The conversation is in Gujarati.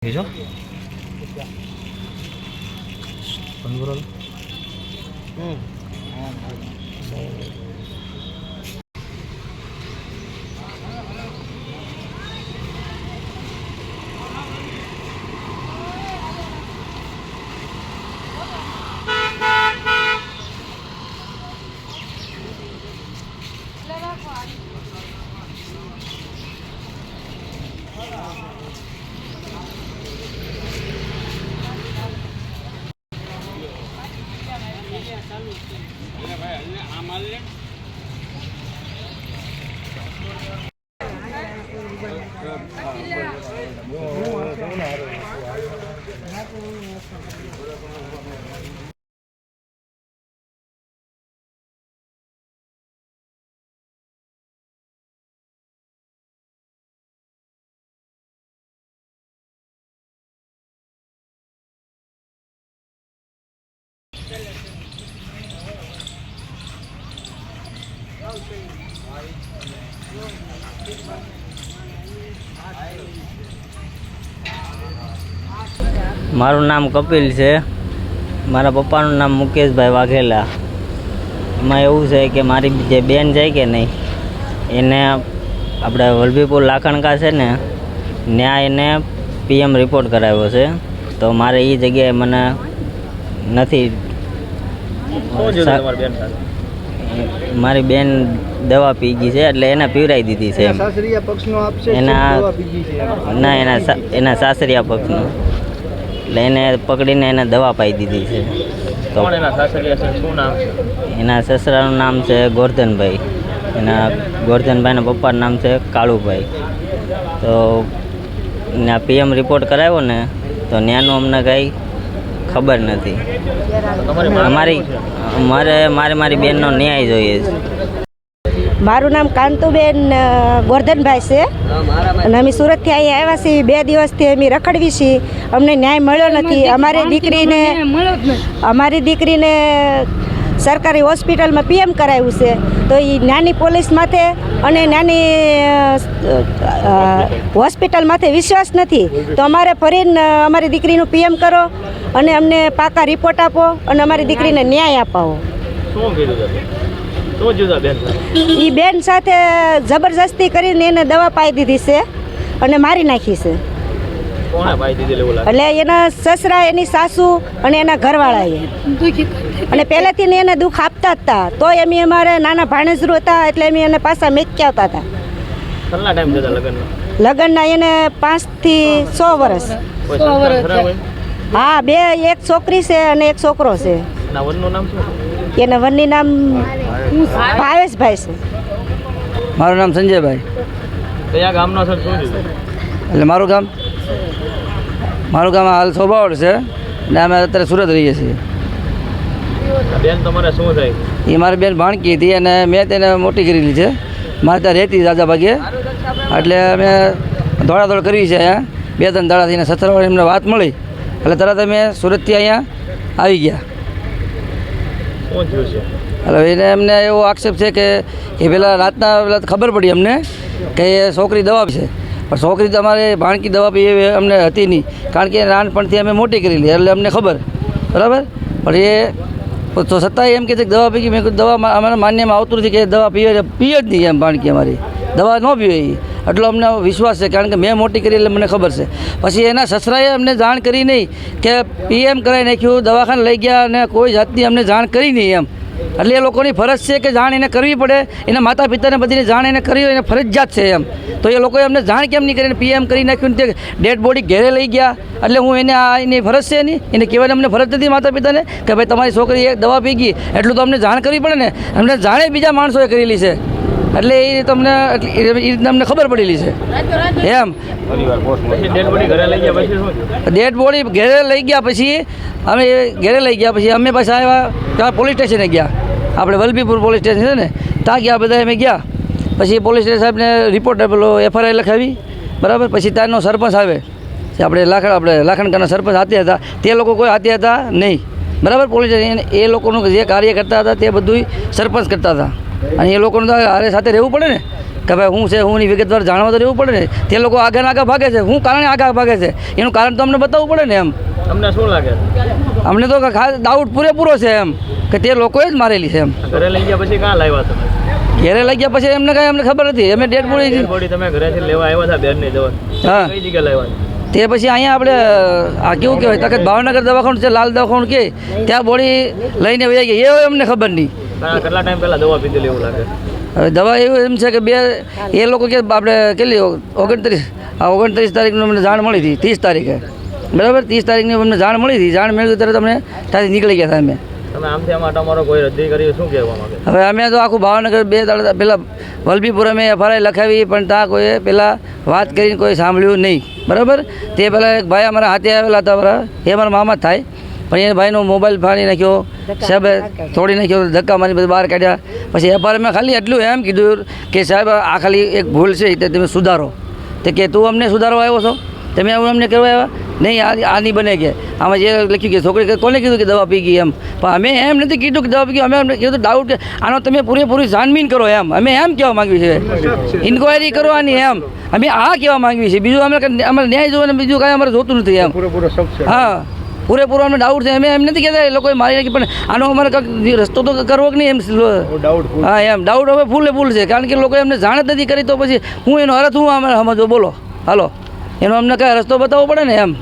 Eso. Penjual. મારું નામ કપિલ છે. મારા પપ્પાનું નામ મુકેશભાઈ વાઘેલા. એમાં એવું છે કે મારી જે બેન જાય કે નહીં એને આપણે વલભીપુર લાખણકા છે ને ત્યાં એને PM રિપોર્ટ કરાવ્યો છે. તો મારે એ જગ્યાએ મને નથી. મારી બેન દવા પી ગઈ છે એટલે એને પીવરાઈ દીધી છે. એના સાસરિયા પક્ષનો એટલે એને પકડીને એને દવા પાઈ દીધી છે. તો એના સસરાનું નામ છે ગોરધનભાઈ. ગોરધનભાઈના પપ્પાનું નામ છે કાળુભાઈ. તો એના PM રિપોર્ટ કરાવ્યો ને તો ત્યાંનું અમને કંઈ ખબર નથી. મારી બેનનો ન્યાય જોઈએ છે. મારું નામ કાંતુબેન ગોરધનભાઈ છે અને અમે સુરતથી અહીંયા આવ્યા છીએ. 2 દિવસથી અમે રખડવી છીએ, અમને ન્યાય મળ્યો નથી. અમારી દીકરીને સરકારી હોસ્પિટલમાં PM કરાવ્યું છે. તો એ નાની પોલીસ માથે અને નાની હોસ્પિટલ માથે વિશ્વાસ નથી. તો અમારે ફરીને અમારી દીકરીનું PM કરો અને અમને પાકા રિપોર્ટ આપો અને અમારી દીકરીને ન્યાય અપાવો. એ બેન સાથે જબરજસ્તી કરીને એને દવા પાઈ દીધી છે અને મારી નાખી છે. એટલે એના સસરા, એની સાસુ અને એના ઘરવાળાએ અને પહેલેથી એને દુઃખ આપતા હતા. તોય અમે અમારે નાના ભાણેજરું હતા એટલે અમે એને પાછા મેચ્યાવતા હતા. લગ્નના એને 5 થી 6 વર્ષ. હા, 2, એક છોકરી છે અને એક છોકરો છે. એના વનની નામ ભાવેશભાઈ છે. મારું નામ સંજયભાઈ. કયા ગામનો સર? શું છે એટલે મારું ગામ હાલ સોબાવડ છે અને અમે અત્યારે સુરત રહીએ છીએ. બેન તમારે શું થાય? એ મારી બેન ભાણકી હતી અને મેં તેને મોટી કરેલી છે. મારે ત્યાં રહેતી રાજા ભાગે એટલે અમે દોડાદોડ કરવી છે. અહીંયા 2-3 દાડાથી એને સત્તરવાળી એમને વાત મળી એટલે તરત અમે સુરતથી અહીંયા આવી ગયા. એટલે એને એમને એવો આક્ષેપ છે કે પહેલાં રાતના ખબર પડી અમને કે એ છોકરી દવા છે, પણ છોકરી તો અમારે ભાણકી દવા પી એવી અમને હતી નહીં, કારણ કે નાનપણથી અમે મોટી કરેલી એટલે અમને ખબર, બરાબર. પણ એ તો છતાંય એમ કહે છે કે દવા પી ગઈ. મેં દવા અમારા માન્યમાં આવતું નથી કે દવા પીએ જ નહીં. એમ ભાણકી અમારી દવા ન પીવે એટલો અમને વિશ્વાસ છે, કારણ કે મેં મોટી કરી એટલે મને ખબર છે. પછી એના સસરાએ અમને જાણ કરી નહીં કે PM કરાવી નાખ્યું, દવાખાને લઈ ગયા અને કોઈ જાતની અમને જાણ કરી નહીં એમ. એટલે એ લોકોની ફરજ છે કે જાણ એને કરવી પડે. એના માતા પિતાને બધીને જાણ એને કરી હોય, એને ફરજિયાત છે એમ. તો એ લોકોએ અમને જાણ કેમ નહીં કરીને PM કરી નાખ્યું, તે ડેડ બોડી ઘેરે લઈ ગયા. એટલે હું એને એની ફરજ છે એની, એને કહેવાની અમને ફરજ નથી માતા પિતાને કે ભાઈ તમારી છોકરી એક દવા પી ગઈ એટલું તો અમને જાણ કરવી પડે ને. અમને જાણે બીજા માણસોએ કરેલી છે એટલે એ તમને એ રીતના અમને ખબર પડેલી છે એમ. ડેડ બોડી ઘેરે લઈ ગયા પછી અમે પાછા આવ્યા ત્યાં પોલીસ સ્ટેશને ગયા. આપણે વલભીપુર પોલીસ સ્ટેશન છે ને ત્યાં ગયા બધા અમે ગયા. પછી પોલીસ સ્ટેશન સાહેબને રિપોર્ટ આપેલો, FIR લખાવી, બરાબર. પછી ત્યાંનો સરપંચ આવે છે, આપણે લાખણકાના સરપંચ હાથે હતા, તે લોકો કોઈ હાથે હતા નહીં, બરાબર. પોલીસ એ લોકોનું જે કાર્ય કરતા હતા તે બધું સરપંચ કરતા હતા અને એ લોકોનું તો હારે સાથે રહેવું પડે ને. કે ભાઈ હું છે હું ની વિગતવાર જાણવા તો રહેવું પડે ને. તે લોકો આગળ આગળ ભાગે છે, હું કારણે આગળ ભાગે છે એનું કારણ તો અમને બતાવવું પડે ને એમ. તમને શું લાગે અમને તો ખાસ ડાઉટ પૂરેપૂરો છે એમ કે તે લોકોએ જ મારેલી છે એમ. ઘરે લઈ ગયા પછી ક્યાં લાવ્યા તમે? ઘેરે લઈ ગયા પછી એમને કાંઈ અમને ખબર નથી. અમે ડેડ બોડી બોડી તમે ઘરેથી લેવા આવ્યા હતા બેન ની દવા, હા કઈ જગ્યાએ લાવ્યા? તે પછી અહીંયા આપણે આ કેવું કહેવાય તખત ભાવનગર દવાખાનું છે, લાલ દવાખાનું કે ત્યાં બોડી લઈને વહી ગઈ એ અમને ખબર નહીં. કેટલા ટાઈમ પહેલા દવા પીધેલી એવું લાગે? હવે દવા એવું એમ છે કે એ લોકો કે આપણે કેટલી 29 તારીખનું અમને જાણ મળી હતી, 30 તારીખે બરાબર. 30 તારીખની અમને જાણ મળી હતી. જાણ મેળવી ત્યારે તમને ત્યાંથી નીકળી ગયા હતા અમે. તમે આમથી આમાં તમારો કોઈ રદ્દી કરી શું કહેવા માંગે? હવે અમે તો આખું ભાવનગર 2 દાડા પહેલાં વલભીપુર અમે FRI લખાવી, પણ ત્યાં કોઈએ પહેલાં વાત કરીને કોઈ સાંભળ્યું નહીં બરાબર. તે પહેલાં એક ભાઈ અમારા હાથે આવેલા હતા બરાબર, એ અમારા મામા જ થાય, પણ એ ભાઈનો મોબાઈલ ફાડી નાખ્યો, સાહેબ તોડી નાખ્યો, ધક્કા મારી બધું બહાર કાઢ્યા. પછી FRI મેં ખાલી એટલું એમ કીધું કે સાહેબ આ ખાલી એક ભૂલ છે તે તમે સુધારો. તે કે તું અમને સુધારવા આવ્યો છો, તમે એવું અમને કરવા આવ્યા નહીં, આ નહીં બને કે આમાં જે લખ્યું કે છોકરી કોને કીધું કે દવા પી ગઈ એમ. પણ અમે એમ નથી કીધું કે દવા પી ગઈ, અમે અમને કીધું ડાઉટ કે આનો તમે પૂરેપૂરી છાનબીન કરો એમ. અમે એમ કહેવા માંગીએ છીએ, ઇન્ક્વાયરી કરો આની એમ. અમે આ કહેવા માંગીએ છીએ, બીજું અમારે ન્યાય જોવે ને બીજું કાંઈ અમારે જોતું નથી એમ. હા પૂરેપૂરો અમને ડાઉટ છે. અમે એમ નથી કહેતા એ લોકોએ મારી નાખી, પણ આનો અમારે કંઈક રસ્તો તો કરવો કે નહીં એમ. હા એમ ડાઉટ હવે ફૂલ છે, કારણ કે લોકો એમને જાણ જ નથી કરી, તો પછી હું એનો અર્થ હું અમે સમજો બોલો હાલો એનો અમને કાંઈ રસ્તો બતાવવો પડે ને એમ.